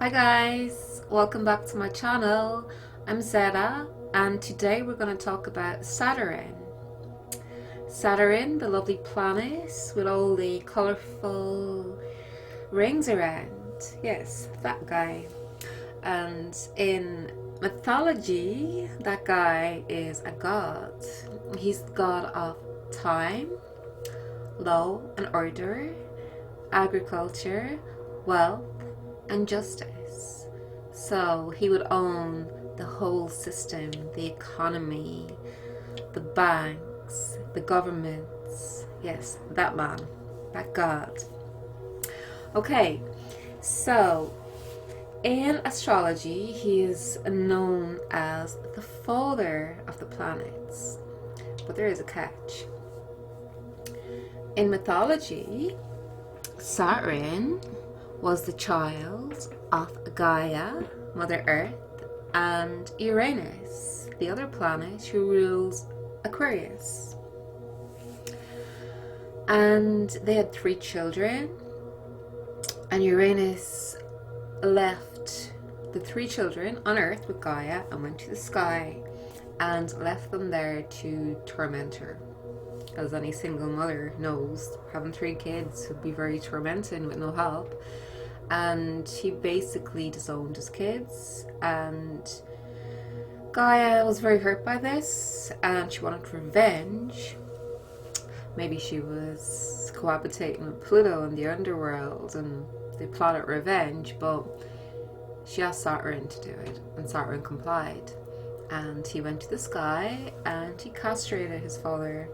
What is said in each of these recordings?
Hi guys, welcome back to my channel. I'm Zeta and today we're going to talk about Saturn. Saturn, the lovely planet with all the colourful rings around. Yes, that guy. And in mythology, that guy is a god. He's the god of time, law and order, agriculture, wealth, and justice. So he would own the whole system, the economy, the banks, the governments. Yes, that man, that god. Okay, so in astrology, he is known as the father of the planets. But there is a catch. In mythology, Saturn was the child of Gaia, Mother Earth, and Uranus, the other planet who rules Aquarius. And they had 3 children, and Uranus left the 3 children on Earth with Gaia and went to the sky and left them there to torment her. As any single mother knows, having 3 kids would be very tormenting with no help. And he basically disowned his kids, and Gaia was very hurt by this and she wanted revenge. Maybe she was cohabitating with Pluto in the underworld and they plotted revenge, but she asked Saturn to do it and Saturn complied, and he went to the sky and he castrated his father.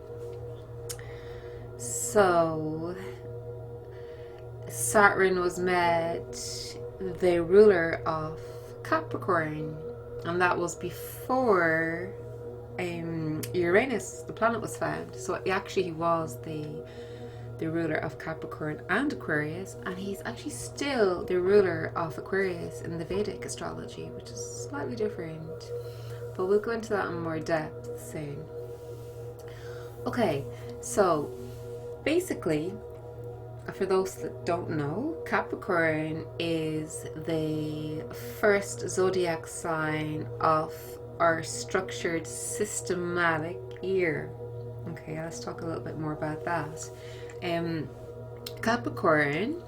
So Saturn was made the ruler of Capricorn, and that was before Uranus, the planet, was found. So actually he was the ruler of Capricorn and Aquarius, and he's actually still the ruler of Aquarius in the Vedic astrology, which is slightly different. But we'll go into that in more depth soon. Okay, so basically, for those that don't know, Capricorn is the first zodiac sign of our structured systematic year. Okay, let's talk a little bit more about that. Capricorn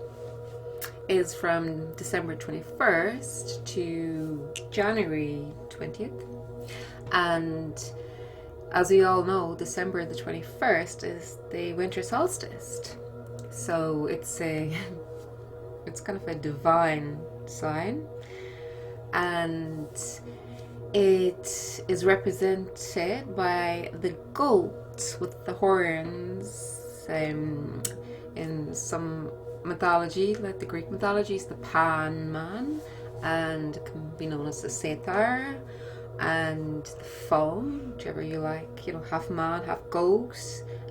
is from December 21st to January 20th, and as we all know, December the 21st is the winter solstice. So it's kind of a divine sign, and it is represented by the goat with the horns. In some mythology, like the Greek mythology, is the Pan man, and it can be known as the Satyr, and the Faun, whichever you like, half man, half goat.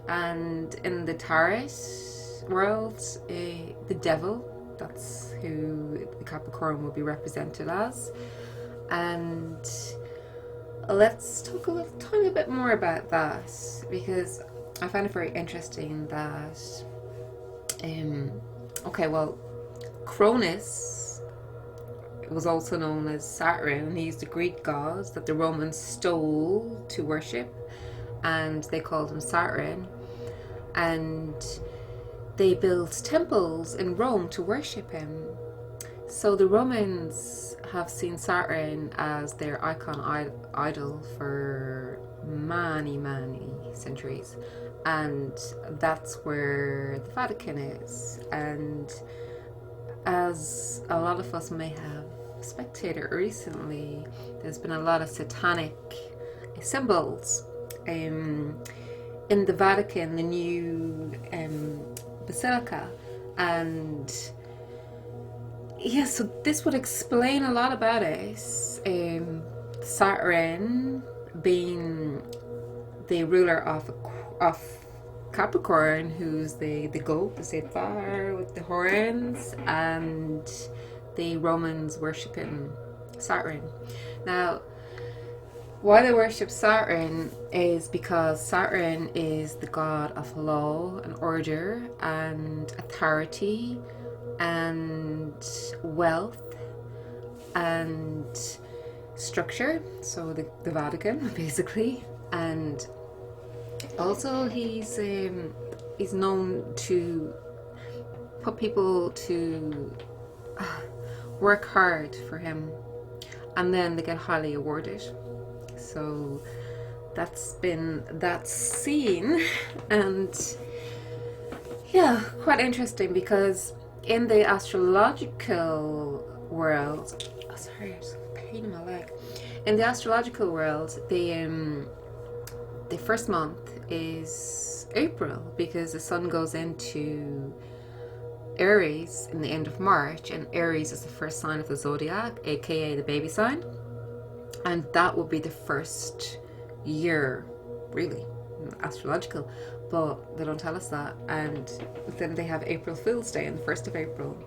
And in the tarot world, the devil, that's who the Capricorn will be represented as. And let's talk a little tiny bit more about that, because I find it very interesting that Cronus was also known as Saturn. He's the Greek god that the Romans stole to worship, and they called him Saturn, and they built temples in Rome to worship him. So the Romans have seen Saturn as their icon idol for many centuries, and that's where the Vatican is. And as a lot of us may have spectated recently, there's been a lot of satanic symbols in the Vatican, the new basilica. And yeah, so this would explain a lot about it. Saturn being the ruler of Capricorn, who's the goat, the Satyr with the horns, and the Romans worshipping Saturn. Now, why they worship Saturn is because Saturn is the god of law and order and authority and wealth and structure, so the Vatican basically. And also he's known to put people to work hard for him, and then they get highly awarded. So that's seen. And yeah, quite interesting, because in the astrological world, oh, sorry, there's a pain in my leg. In the astrological world, the first month is April, because the sun goes into Aries in the end of March, and Aries is the first sign of the zodiac, aka the baby sign, and that will be the first year, really, astrological, but they don't tell us that. And then they have April Fool's Day on the 1st of April.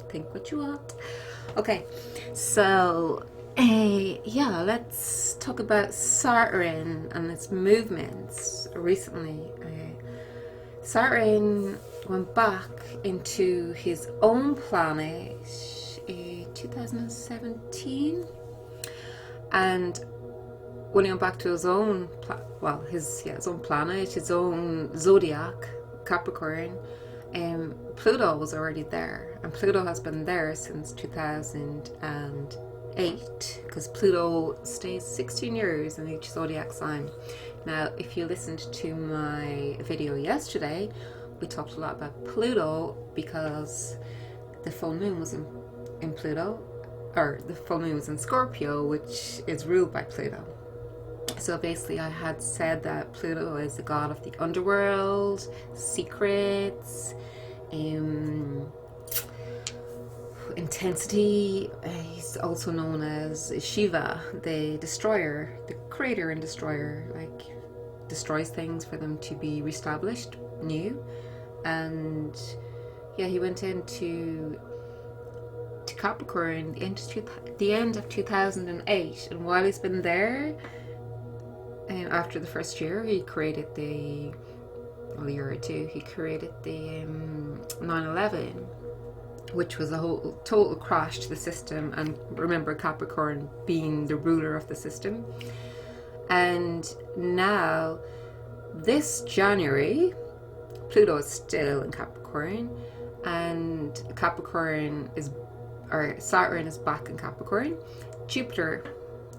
Think what you want. Okay, so yeah, let's talk about Saturn and its movements recently. Saturn went back into his own planet in 2017, and when he went back to his own his own planet, his own zodiac, Capricorn, Pluto was already there, and Pluto has been there since 2008, because Pluto stays 16 years in each zodiac sign. Now, if you listened to my video yesterday, we talked a lot about Pluto, because the full moon was in Pluto, or the full moon was in Scorpio, which is ruled by Pluto. So basically, I had said that Pluto is the god of the underworld, secrets, intensity. He's also known as Shiva, the destroyer, the creator and destroyer, like destroys things for them to be reestablished new. And yeah, he went into Capricorn the end of 2008, and while he's been there, after the first year, he created a year or two, he created the 9/11, which was a whole total crash to the system. And remember, Capricorn being the ruler of the system. And now, this January, Pluto is still in Capricorn, and Saturn is back in Capricorn. Jupiter,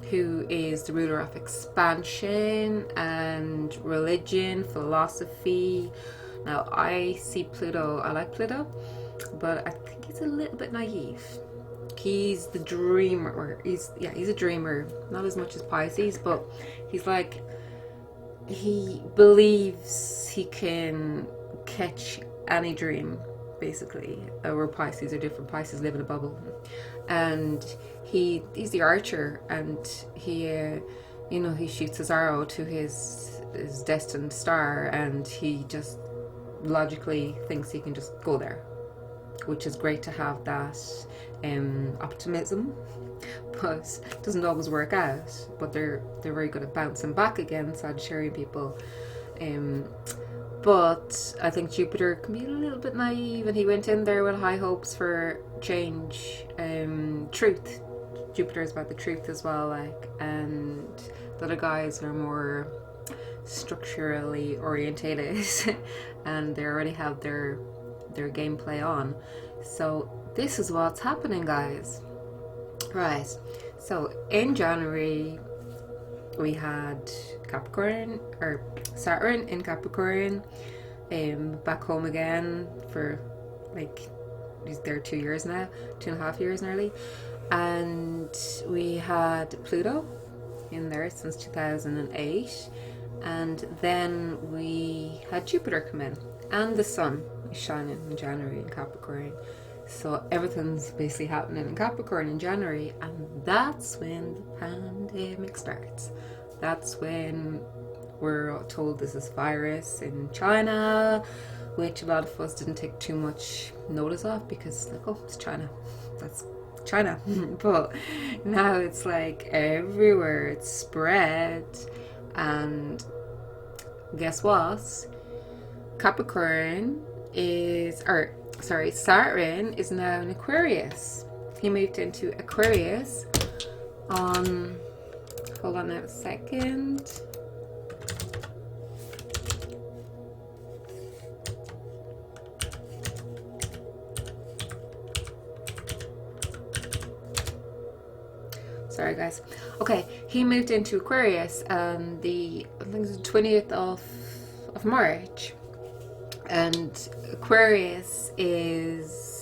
who is the ruler of expansion and religion, philosophy. Now, I like Pluto, but I think he's a little bit naive. He's the dreamer, he's a dreamer, not as much as Pisces, but he's like, he believes he can catch any dream, basically. Where Pisces are different. Pisces live in a bubble. And he's the archer, and he shoots his arrow to his destined star, and he just logically thinks he can just go there, which is great to have that optimism, but it doesn't always work out. But they're very good at bouncing back again, Sagittarian people. But I think Jupiter can be a little bit naive, and he went in there with high hopes for change, truth. Jupiter is about the truth as well, like, and the other guys are more structurally orientated, and they already have their gameplay on. So this is what's happening, guys. Right. So in January, we had Saturn in Capricorn, back home again for he's there 2 years now, 2.5 years nearly. And we had Pluto in there since 2008, and then we had Jupiter come in, and the sun is shining in January in Capricorn. So everything's basically happening in Capricorn in January, and that's when the pandemic starts. That's when we're told this is virus in China, which a lot of us didn't take too much notice of, because it's China, that's China. But now it's like everywhere, it's spread. And guess what? Saturn is now in Aquarius. he moved into Aquarius on, hold on a second. Sorry guys. Okay, he moved into Aquarius on the, I think it's the 20th of March. And Aquarius is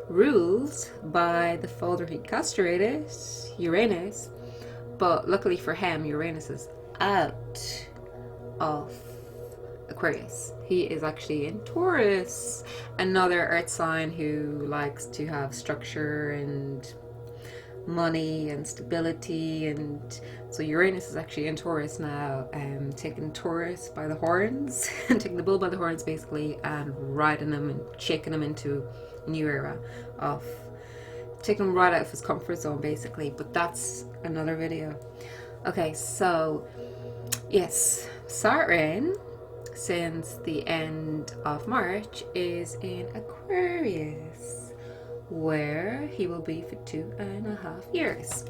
ruled by the father he castrated, Uranus. But luckily for him, Uranus is out of Aquarius. He is actually in Taurus, another earth sign who likes to have structure and money and stability. And so Uranus is actually in Taurus now, taking Taurus by the horns and taking the bull by the horns basically, and riding him and shaking him into a new era of taking him right out of his comfort zone basically. But that's another video. Okay, so yes, Saturn since the end of March is in Aquarius, where he will be for 2.5 years.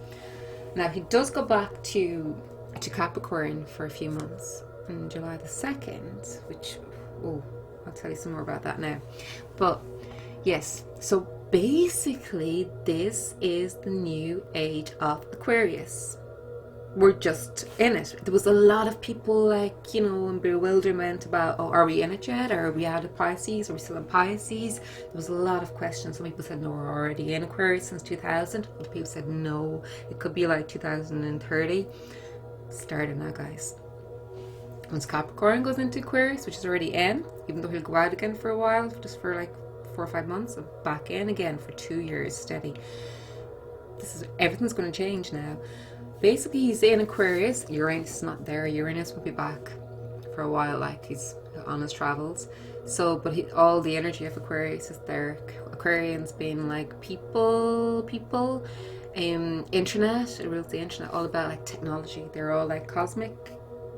Now he does go back to Capricorn for a few months on July the 2nd, which, oh, I'll tell you some more about that now. But yes, so basically this is the new age of Aquarius. We're just in it. There was a lot of people like, you know, in bewilderment about, oh, are we in it yet? Or are we out of Pisces? Are we still in Pisces? There was a lot of questions. Some people said, no, we're already in Aquarius since 2000. Other people said, no, it could be like 2030. Starting now, guys. Once Capricorn goes into Aquarius, which is already in, even though he'll go out again for a while, just for like 4 or 5 months, and back in again for 2 years steady. Everything's going to change now. Basically, he's in Aquarius. Uranus is not there. Uranus will be back for a while, like he's on his travels. So, but all the energy of Aquarius is there. Aquarians being like people, internet. It rules the internet. All about like technology. They're all like cosmic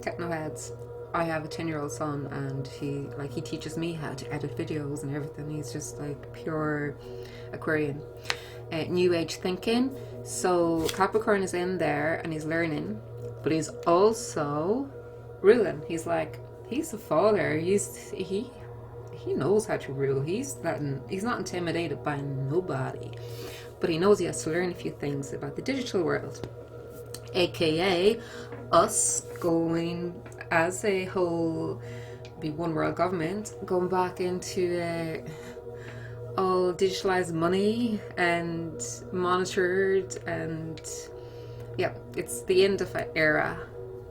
techno heads. I have a 10-year-old son, and he teaches me how to edit videos and everything. He's just like pure Aquarian. New age thinking. So Capricorn is in there and he's learning, but he's also ruling. He's the father. He knows how to rule. He's not intimidated by nobody, but he knows he has to learn a few things about the digital world, aka us going as a whole, be one world government, going back into all digitalized money and monitored, and yeah, it's the end of an era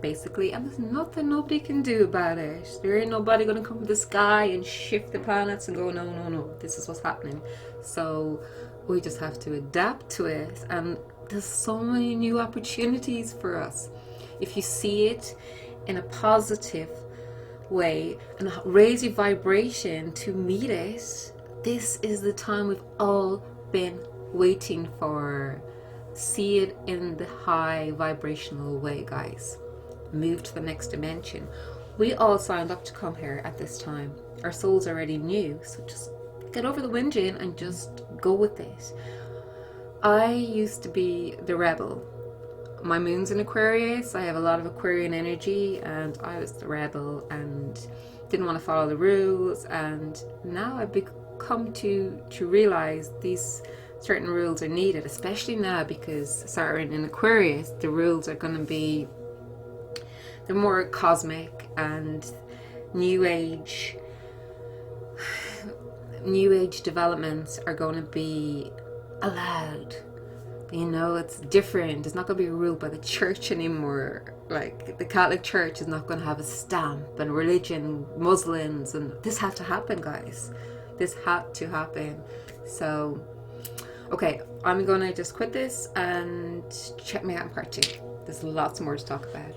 basically, and there's nothing nobody can do about it. There ain't nobody gonna come from the sky and shift the planets and go, no, this is what's happening. So we just have to adapt to it, and there's so many new opportunities for us if you see it in a positive way and raise your vibration to meet it. This is the time we've all been waiting for. See it in the high vibrational way, guys. Move to the next dimension. We all signed up to come here at this time. Our souls already knew, so just get over the whinging and just go with it. I used to be the rebel. My moon's in Aquarius. I have a lot of Aquarian energy, and I was the rebel and didn't want to follow the rules. And now I've come to realize these certain rules are needed, especially now because Saturn in Aquarius, the rules are going to be, they're more cosmic, and new age developments are going to be allowed. You know, it's different. It's not going to be ruled by the church anymore. Like the Catholic Church is not going to have a stamp, and religion, Muslims, and this had to happen, guys. This had to happen. So, okay, I'm gonna just quit this and check me out in part 2. There's lots more to talk about.